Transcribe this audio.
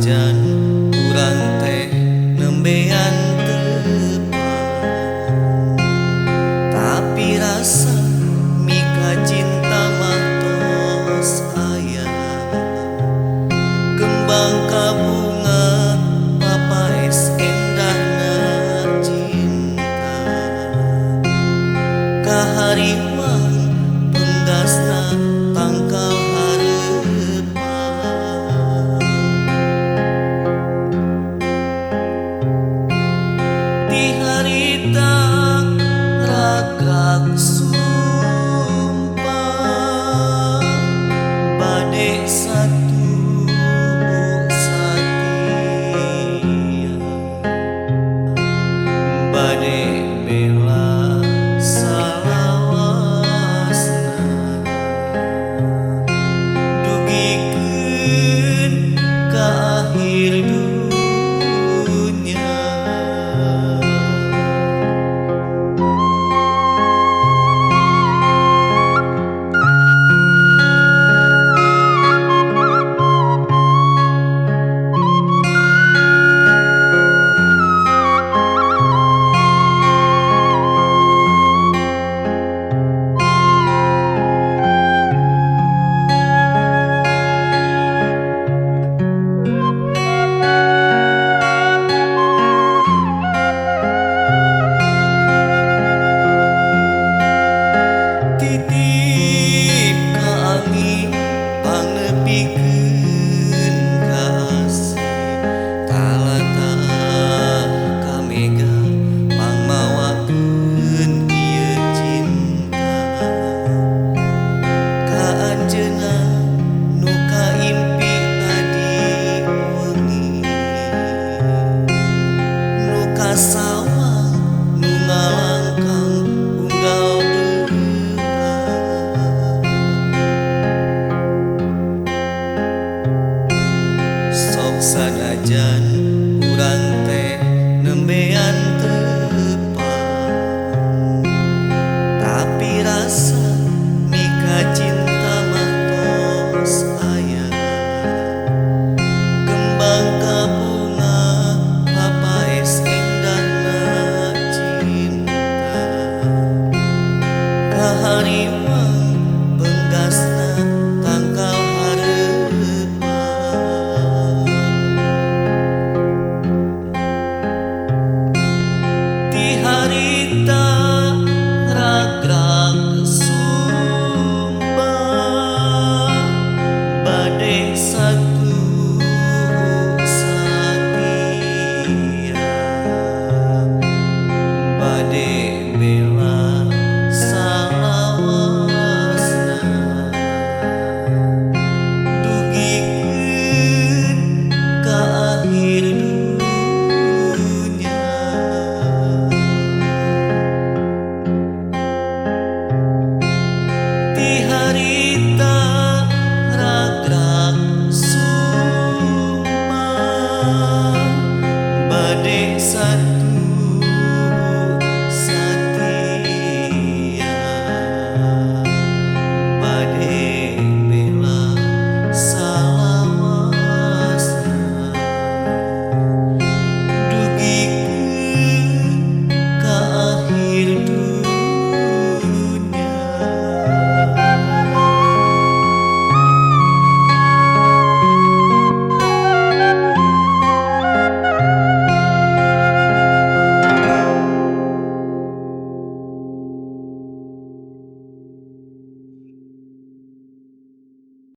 sanajan urang teh nembean tepat, tapi rasa mika cinta mah tos aya. Kembang kabunga papaes endahna cinta, kahariwang penggasna tangkal hareupan. Di harita ragak sumpah bade satu satia, bade bela salawasna, dugikeun ka akhir dunya. Titip ka angin pangnepikeun ka asih, talatah ka mega pangmawakeun ieu cinta. Ka anjeunna nu kaimpi tadi wengi, nu ka sawah nu ngalangkang unggal sanajan urang teh